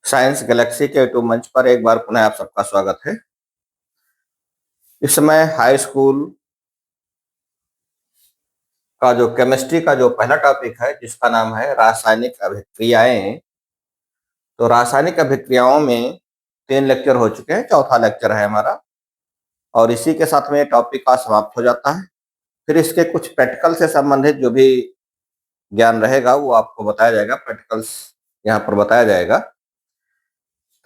Science Galaxy के YouTube मंच पर एक बार पुनः आप सबका स्वागत है। इस समय हाई स्कूल का जो केमिस्ट्री का जो पहला टॉपिक है जिसका नाम है रासायनिक अभिक्रियाएं। तो रासायनिक अभिक्रियाओं में 3 लेक्चर हो चुके हैं, चौथा लेक्चर है हमारा और इसी के साथ में टॉपिक का समाप्त हो जाता है। फिर इसके कुछ प्रैक्टिकल से संबंधित जो भी ज्ञान रहेगा वो आपको बताया जाएगा, प्रैक्टिकल्स यहाँ पर बताया जाएगा।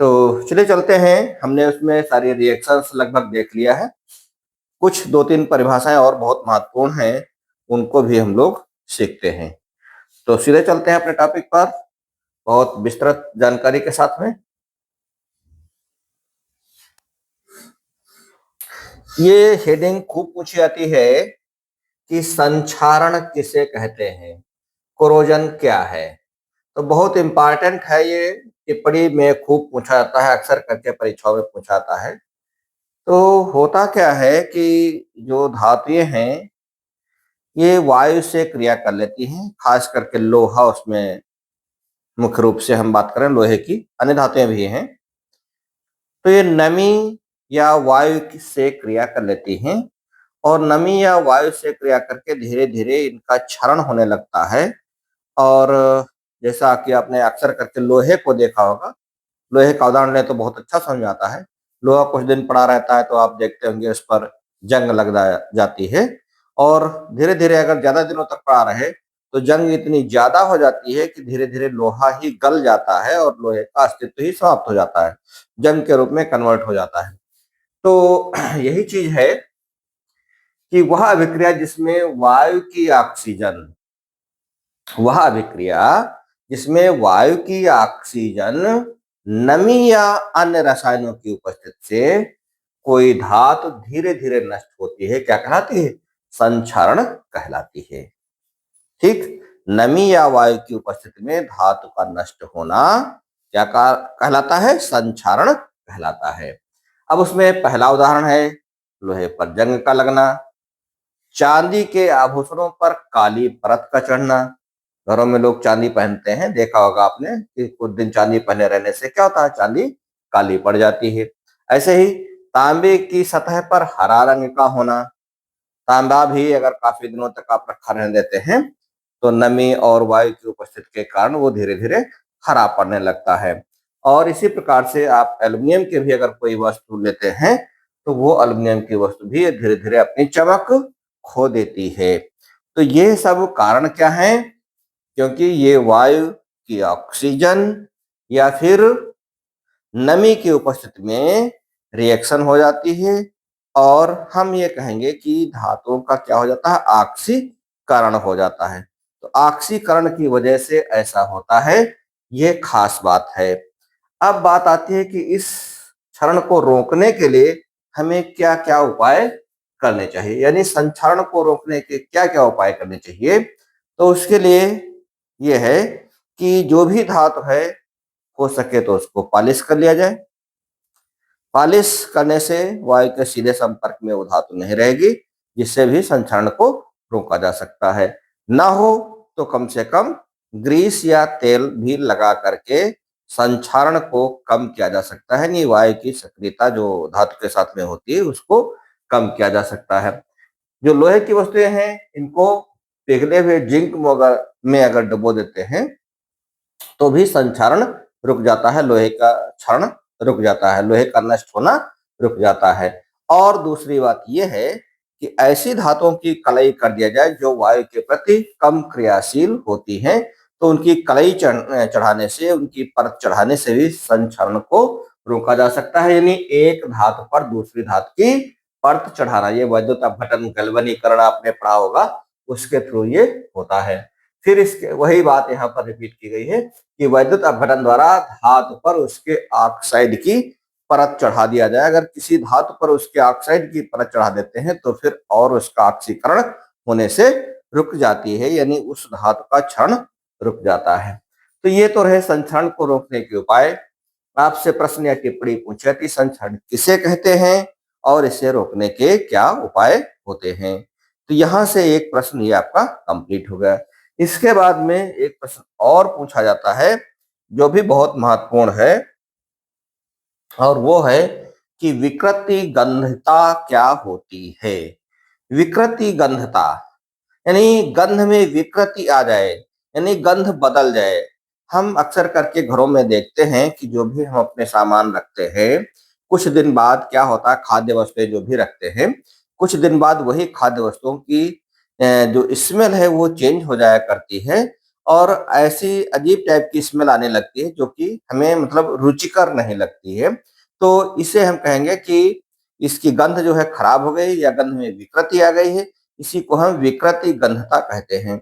तो चलिए चलते हैं, हमने उसमें सारी रिएक्शंस लगभग देख लिया है। कुछ 2-3 परिभाषाएं और बहुत महत्वपूर्ण हैं, उनको भी हम लोग सीखते हैं। तो सीधे चलते हैं अपने टॉपिक पर बहुत विस्तृत जानकारी के साथ में। ये हेडिंग खूब पूछी जाती है कि संक्षारण किसे कहते हैं, कोरोजन क्या है। तो बहुत इंपॉर्टेंट है, ये टिप्पणी में खूब पूछा जाता है, अक्सर करके परीक्षाओं में पूछा जाता है। तो होता क्या है कि जो धातुएं हैं ये वायु से क्रिया कर लेती हैं, खास करके लोहा उसमें मुख्य रूप से हम बात करें लोहे की, अन्य धातुएं भी हैं। तो ये नमी या वायु से क्रिया कर लेती हैं और नमी या वायु से क्रिया करके धीरे धीरे इनका क्षरण होने लगता है। और जैसा कि आपने अक्सर करके लोहे को देखा होगा, लोहे का उदाहरण लें तो बहुत अच्छा समझ में आता है। लोहा कुछ दिन पड़ा रहता है तो आप देखते होंगे उस पर जंग लग जाती है और धीरे धीरे अगर ज्यादा दिनों तक पड़ा रहे तो जंग इतनी ज्यादा हो जाती है कि धीरे धीरे लोहा ही गल जाता है और लोहे का अस्तित्व ही समाप्त हो जाता है, जंग के रूप में कन्वर्ट हो जाता है। तो यही चीज है कि वह अभिक्रिया जिसमें वायु की ऑक्सीजन, वह अभिक्रिया जिसमें वायु की ऑक्सीजन नमी या अन्य रसायनों की उपस्थिति से कोई धातु धीरे धीरे नष्ट होती है, क्या कहलाती है? संक्षारण कहलाती है। ठीक, नमी या वायु की उपस्थिति में धातु का नष्ट होना क्या कहलाता है? संक्षारण कहलाता है। अब उसमें पहला उदाहरण है लोहे पर जंग का लगना, चांदी के आभूषणों पर काली परत का चढ़ना। घरों में लोग चांदी पहनते हैं, देखा होगा आपने कि कुछ दिन चांदी पहने रहने से क्या होता है, चांदी काली पड़ जाती है। ऐसे ही तांबे की सतह पर हरा रंग का होना, तांबा भी अगर काफी दिनों तक आप रखा रहने देते हैं तो नमी और वायु की उपस्थिति के कारण वो धीरे धीरे हरा पड़ने लगता है। और इसी प्रकार से आप एल्युमिनियम के भी अगर कोई वस्तु लेते हैं तो वो एल्युमिनियम की वस्तु भी धीरे धीरे अपनी चमक खो देती है। तो ये सब कारण क्या है? क्योंकि ये वायु की ऑक्सीजन या फिर नमी की उपस्थिति में रिएक्शन हो जाती है और हम ये कहेंगे कि धातुओं का क्या हो जाता है? ऑक्सीकरण हो जाता है। तो ऑक्सीकरण की वजह से ऐसा होता है, ये खास बात है। अब बात आती है कि इस क्षरण को रोकने के लिए हमें क्या क्या उपाय करने चाहिए, यानी संक्षारण को रोकने के क्या क्या उपाय करने चाहिए। तो उसके लिए ये है कि जो भी धातु है हो सके तो उसको पॉलिश कर लिया जाए। पॉलिश करने से वायु के सीधे संपर्क में वो धातु नहीं रहेगी, जिससे भी संक्षारण को रोका जा सकता है। ना हो तो कम से कम ग्रीस या तेल भी लगा करके संक्षारण को कम किया जा सकता है, नहीं वायु की सक्रियता जो धातु के साथ में होती है उसको कम किया जा सकता है। जो लोहे की वस्तुएं हैं इनको पिघले हुए जिंक में अगर डुबो देते हैं तो भी संक्षारण रुक जाता है, लोहे का क्षरण रुक जाता है, लोहे का नष्ट होना रुक जाता है। और दूसरी बात यह है कि ऐसी धातुओं की कलई कर दिया जाए जो वायु के प्रति कम क्रियाशील होती हैं, तो उनकी कलई चढ़ाने से, उनकी परत चढ़ाने से भी संक्षारण को रोका जा सकता है। यानी एक धातु पर दूसरी धातु की परत चढ़ाना, ये वैद्युत अपघटन गैल्वेनीकरण आपने पढ़ा होगा, उसके थ्रू ये होता है। फिर इसके वही बात यहाँ पर रिपीट की गई है कि वैद्युत अपघटन द्वारा धातु पर उसके ऑक्साइड की परत चढ़ा दिया जाए। अगर किसी धातु पर उसके ऑक्साइड की परत चढ़ा देते हैं तो फिर और उसका ऑक्सीकरण होने से रुक जाती है, यानी उस धातु का क्षरण रुक जाता है। तो ये तो रहे संक्षरण को रोकने के उपाय। आपसे प्रश्न या टिप्पणी पूछे कि संक्षरण किसे कहते हैं और इसे रोकने के क्या उपाय होते हैं। तो यहां से एक प्रश्न ये आपका कंप्लीट हो गया। इसके बाद में एक प्रश्न और पूछा जाता है जो भी बहुत महत्वपूर्ण है, और वो है कि विकृति गंधता क्या होती है। विकृति गंधता यानी गंध में विकृति आ जाए, यानी गंध बदल जाए। हम अक्सर करके घरों में देखते हैं कि जो भी हम अपने सामान रखते हैं, कुछ दिन बाद क्या होता है, खाद्य वस्तुएं जो भी रखते हैं, कुछ दिन बाद वही खाद्य वस्तुओं की जो स्मेल है वो चेंज हो जाया करती है, और ऐसी अजीब टाइप की स्मेल आने लगती है जो कि हमें मतलब रुचिकर नहीं लगती है। तो इसे हम कहेंगे कि इसकी गंध जो है खराब हो गई, या गंध में विकृति आ गई है। इसी को हम विकृति गंधता कहते हैं।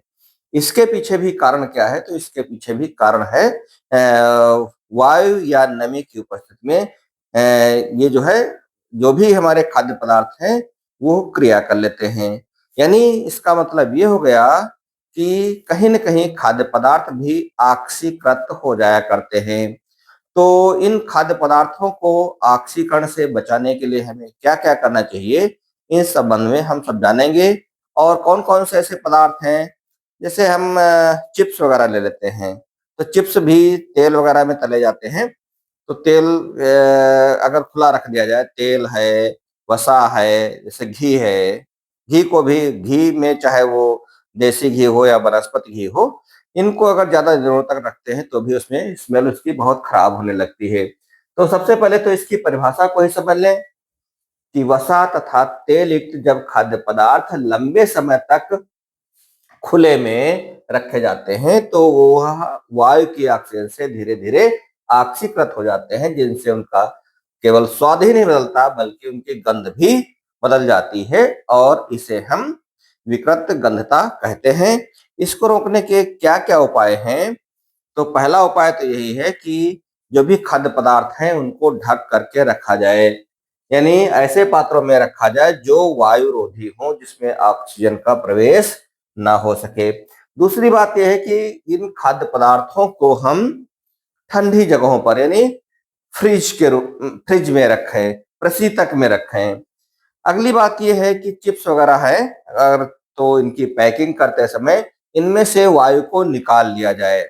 इसके पीछे भी कारण क्या है, तो इसके पीछे भी कारण है वायु या नमी की उपस्थिति में ये जो है, जो भी हमारे खाद्य पदार्थ हैं वो क्रिया कर लेते हैं। यानी इसका मतलब ये हो गया कि कहीं न कहीं खाद्य पदार्थ भी ऑक्सीकृत हो जाया करते हैं। तो इन खाद्य पदार्थों को ऑक्सीकरण से बचाने के लिए हमें क्या-क्या करना चाहिए, इस संबंध में हम सब जानेंगे। और कौन-कौन से ऐसे पदार्थ हैं, जैसे हम चिप्स वगैरह ले लेते हैं, तो चिप्स भी तेल वगैरह में तले जाते हैं। तो तेल अगर खुला रख दिया जाए, तेल है, वसा है, जैसे घी है, घी को भी, घी में चाहे वो देसी घी हो या वनस्पति घी हो, इनको अगर ज़्यादा दिनों तक रखते हैं तो भी उसमें स्मेल उसकी बहुत खराब होने लगती है। तो सबसे पहले तो इसकी परिभाषा को ही समझ लें कि वसा तथा तेल युक्त जब खाद्य पदार्थ लंबे समय तक खुले में रखे जाते हैं तो वह वायु की ऑक्सीजन से धीरे-धीरे ऑक्सीकृत हो जाते हैं, जिनसे उनका केवल स्वाद ही नहीं बदलता बल्कि उनकी गंध भी बदल जाती है, और इसे हम विकृत गंधता कहते हैं। इसको रोकने के क्या-क्या उपाय हैं? तो पहला उपाय तो यही है कि जो भी खाद्य पदार्थ हैं उनको ढक करके रखा जाए, यानी ऐसे पात्रों में रखा जाए जो वायु रोधी हो, जिसमें ऑक्सीजन का प्रवेश ना हो सके। दूसरी बात यह है कि इन खाद्य पदार्थों को हम ठंडी जगहों पर, यानी फ्रिज में रखें, प्रशीतक में रखें। अगली बात ये है कि चिप्स वगैरह है, अगर तो इनकी पैकिंग करते समय इनमें से वायु को निकाल लिया जाए,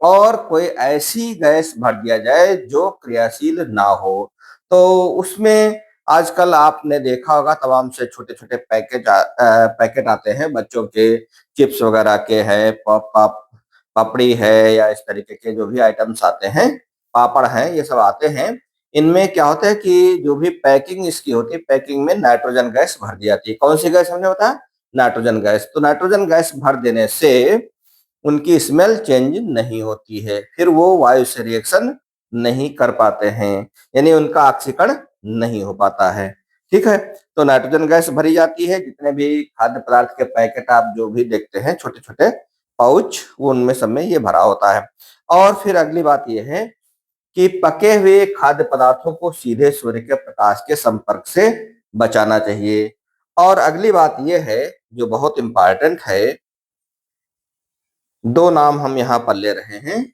और कोई ऐसी गैस भर दिया जाए जो क्रियाशील ना हो। तो उसमें आजकल आपने देखा होगा तमाम से छोटे-छोटे पैकेट आते हैं बच्चों के, चिप्स वगैरह के हैं, पापड़ी है, या इस तरीके के जो भी आइटम्स आते हैं, पापड़ हैं, ये सब आते हैं। इनमें क्या होता है कि जो भी पैकिंग इसकी होती है, पैकिंग में नाइट्रोजन गैस भर दी जाती है। कौन सी गैस हमने बताया? Nitrogen gas. तो नाइट्रोजन गैस भर देने से उनकी स्मेल चेंज नहीं होती है, फिर वो वायु से रिएक्शन नहीं कर पाते हैं, यानी उनका ऑक्सीकरण नहीं हो पाता है। ठीक है? तो नाइट्रोजन गैस भरी जाती है, जितने भी खाद्य पदार्थ के पैकेट आप जो भी देखते हैं, छोटे-छोटे पाउच, वो उनमें सब में ये भरा होता है। और फिर अगली बात ये है कि पके हुए खाद्य पदार्थों को सीधे सूर्य के प्रकाश के संपर्क से बचाना चाहिए। और अगली बात ये है, जो बहुत इम्पोर्टेंट है, 2 नाम हम यहाँ पर ले रहे हैं,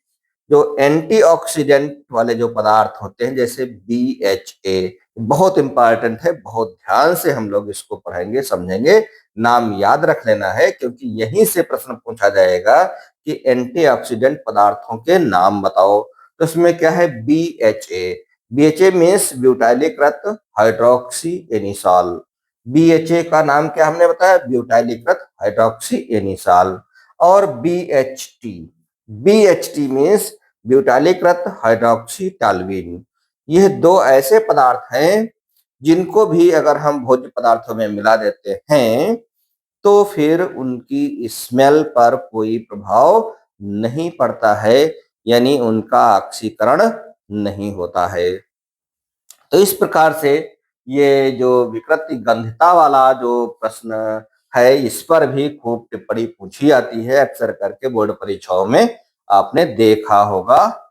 जो एंटीऑक्सीडेंट वाले जो पदार्थ होते हैं, जैसे बीएचए, बहुत इंपॉर्टेंट है, बहुत ध्यान से हम लोग इसको पढ़ेंगे, समझेंगे। नाम याद रख लेना है, क्योंकि यहीं से प्रश्न पूछा जाएगा कि एंटीऑक्सीडेंट पदार्थों के नाम बताओ। तो इसमें क्या है? बीएचए। बीएचए मीन्स ब्यूटाइलीकृत हाइड्रोक्सी एनिसॉल। बीएचए का नाम क्या हमने बताया? ब्यूटाइलीकृत हाइड्रोक्सी एनिसॉल। और बीएचटी, बीएचटी मीन्स ब्यूटाइलीकृत हाइड्रोक्सी टालवीन। यह 2 ऐसे पदार्थ हैं जिनको भी अगर हम भोज्य पदार्थों में मिला देते हैं तो फिर उनकी स्मेल पर कोई प्रभाव नहीं पड़ता है, यानी उनका ऑक्सीकरण नहीं होता है। तो इस प्रकार से ये जो विकृति गंधता वाला जो प्रश्न है, इस पर भी खूब टिप्पणी पूछी जाती है अक्सर करके बोर्ड परीक्षाओं में, आपने देखा होगा।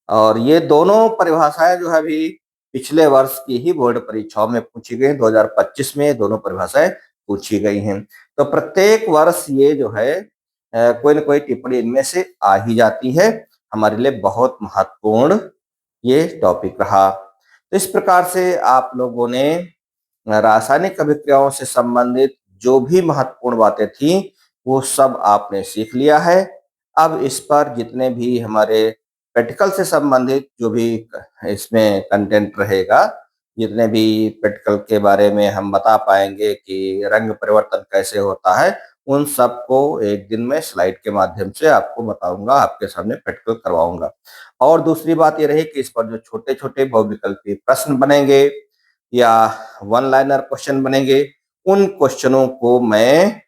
और ये दोनों परिभाषाएं जो है अभी पिछले वर्ष की ही बोर्ड परीक्षाओं में पूछी गई, 2025 में दोनों परिभाषाएं पूछी गई हैं। तो प्रत्येक वर्ष ये जो है कोई न कोई टिप्पणी इनमें से आ ही जाती है। हमारे लिए बहुत महत्वपूर्ण ये टॉपिक रहा। तो इस प्रकार से आप लोगों ने रासायनिक अभिक्रियाओं से संबंधित जो भी महत्वपूर्ण बातें थी, वो सब आपने सीख लिया है। अब इस पर जितने भी हमारे प्रैक्टिकल से संबंधित जो भी इसमें कंटेंट रहेगा, जितने भी प्रैक्टिकल के बारे में हम बता पाएंगे कि रंग परिवर्तन कैसे होता है, उन सबको एक दिन में स्लाइड के माध्यम से आपको बताऊंगा, आपके सामने प्रैक्टिकल करवाऊंगा। और दूसरी बात ये रही कि इस पर जो छोटे-छोटे बहुविकल्पी प्रश्न बनेंगे या वन लाइनर क्वेश्चन बनेंगे, उन क्वेश्चनों को मैं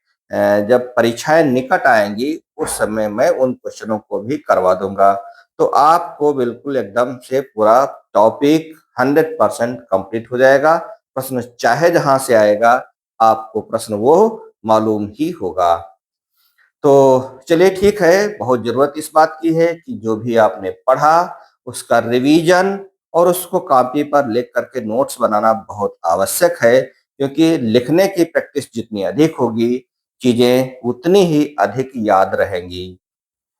जब परीक्षाएं निकट आएंगी उस समय मैं उन क्वेश्चनों को भी करवा दूंगा। तो आपको बिल्कुल एकदम से पूरा टॉपिक 100% कंप्लीट हो जाएगा। प्रश्न चाहे जहां से आएगा, आपको प्रश्न वो मालूम ही होगा। तो चलिए ठीक है, बहुत ज़रूरत इस बात की है कि जो भी आपने पढ़ा उसका रिवीजन और उसको कॉपी पर लिख करके नोट्स बनाना बहुत आवश्यक है, क्योंकि लिखने की प्रैक्टिस जितनी अधिक होगी, चीज़ें उतनी ही अधिक याद रहेंगी।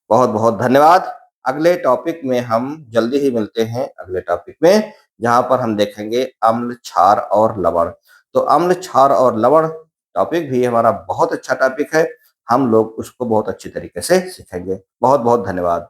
बहुत-बहुत धन्यवाद। अगले टॉपिक में हम जल्दी ही मिलते हैं, अगले टॉपिक में, जहाँ पर हम देखेंगे अम्ल, क्षार और लवण। तो अम्ल, क्षार और लवण टॉपिक भी हमारा बहुत अच्छा टॉपिक है। हम लोग उसको बहुत अच्छी तरीके से सीखेंगे। बहुत-बहुत धन्यवाद।